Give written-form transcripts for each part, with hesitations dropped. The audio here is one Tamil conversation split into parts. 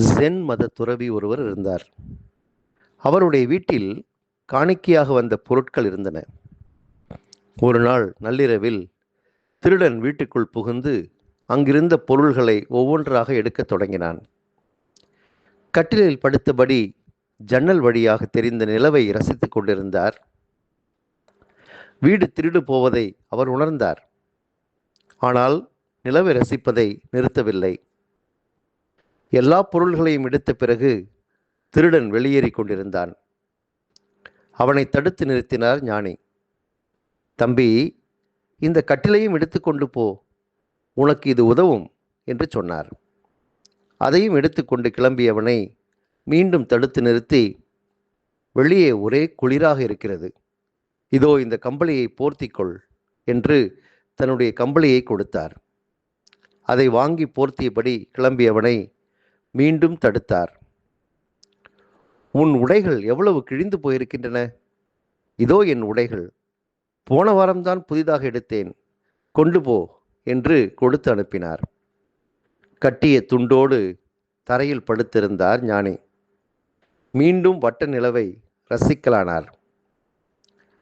ஜென் மத துறவி ஒருவர் இருந்தார். அவருடைய வீட்டில் காணிக்கையாக வந்த பொருட்கள் இருந்தன. ஒரு நாள் நள்ளிரவில் திருடன் வீட்டுக்குள் புகுந்து அங்கிருந்த பொருள்களை ஒவ்வொன்றாக எடுக்கத் தொடங்கினான். கட்டிலில் படுத்தபடி ஜன்னல் வழியாக தெரிந்த நிலவை ரசித்துக் கொண்டிருந்தார். வீடு திருடு போவதை அவர் உணர்ந்தார். ஆனால் நிலவை ரசிப்பதை நிறுத்தவில்லை. எல்லா பொருள்களையும் எடுத்த பிறகு திருடன் வெளியேறி கொண்டிருந்தான். அவனை தடுத்து நிறுத்தினார் ஞானி. தம்பி, இந்த கட்டிலையும் எடுத்துக்கொண்டு போ, உனக்கு இது உதவும் என்று சொன்னார். அதையும் எடுத்துக்கொண்டு கிளம்பியவனை மீண்டும் தடுத்து நிறுத்தி, வெளியே ஒரே குளிராக இருக்கிறது, இதோ இந்த கம்பளியை போர்த்திக்கொள் என்று தன்னுடைய கம்பளியை கொடுத்தார். அதை வாங்கி போர்த்தியபடி கிளம்பியவனை மீண்டும் தடுத்தார். உன் உடைகள் எவ்வளவு கிழிந்து போயிருக்கின்றன, இதோ என் உடைகள், போன வாரம்தான் புதிதாக எடுத்தேன், கொண்டு போ என்று கொடுத்து அனுப்பினார். கட்டிய துண்டோடு தரையில் படுத்திருந்தார் ஞானி. மீண்டும் வட்ட நிலவை ரசிக்கலானார்.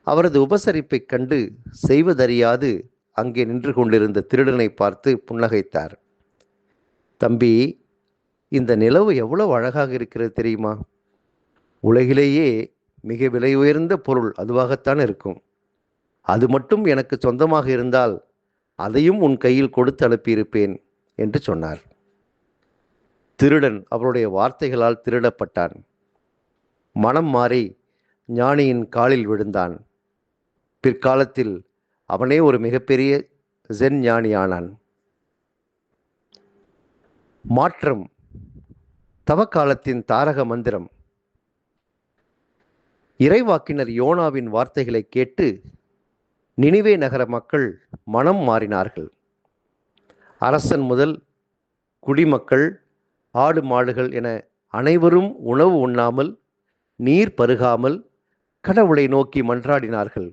அவரது உபசரிப்பைக் கண்டு செய்வதறியாது அங்கே நின்று கொண்டிருந்த திருடனை பார்த்து புன்னகைத்தார். தம்பி, இந்த நிலவு எவ்வளவு அழகாக இருக்கிறது தெரியுமா? உலகிலேயே மிக விலை உயர்ந்த பொருள் அதுவாகத்தான் இருக்கும். அது மட்டும் எனக்கு சொந்தமாக இருந்தால் அதையும் உன் கையில் கொடுத்து அனுப்பியிருப்பேன் என்று சொன்னார். திருடன் அவருடைய வார்த்தைகளால் திருடப்பட்டான். மனம் மாறி ஞானியின் காலில் விழுந்தான். பிற்காலத்தில் அவனே ஒரு மிகப்பெரிய ஜென் ஞானியானான். மாற்றம் தவக்காலத்தின் தாரக மந்திரம். இறைவாக்கினர் யோனாவின் வார்த்தைகளை கேட்டு நினிவே நகர மக்கள் மனம் மாறினார்கள். அரசன் முதல் குடிமக்கள், ஆடு மாடுகள் என அனைவரும் உணவு உண்ணாமல் நீர் பருகாமல் கடவுளை நோக்கி மன்றாடினார்கள்.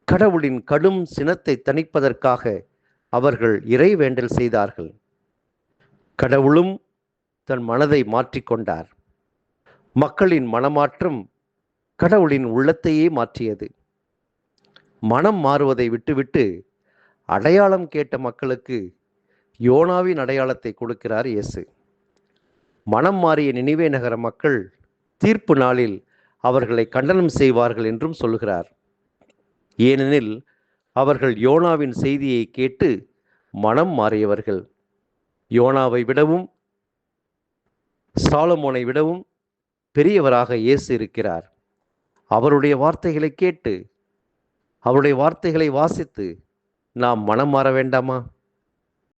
கடவுளின் கடும் சினத்தை தணிப்பதற்காக அவர்கள் இறைவேண்டல் செய்தார்கள். கடவுளும் தன் மனதை மாற்றிக்கொண்டார். மக்களின் மனமாற்றம் கடவுளின் உள்ளத்தையே மாற்றியது. மனம் மாறுவதை விட்டுவிட்டு அடையாளம் கேட்ட மக்களுக்கு யோனாவின் அடையாளத்தை கொடுக்கிறார் இயேசு. மனம் மாறிய நினிவே நகர மக்கள் தீர்ப்பு நாளில் அவர்களை கண்டனம் செய்வார்கள் என்றும் சொல்கிறார். ஏனெனில் அவர்கள் யோனாவின் செய்தியை கேட்டு மனம் மாறியவர்கள். யோனாவை விடவும் சாலமோனை விடவும் பெரியவராக இயேசு இருக்கிறார். அவருடைய வார்த்தைகளை கேட்டு அவருடைய வார்த்தைகளை வாசித்து நாம் மனம் மாற வேண்டாமா?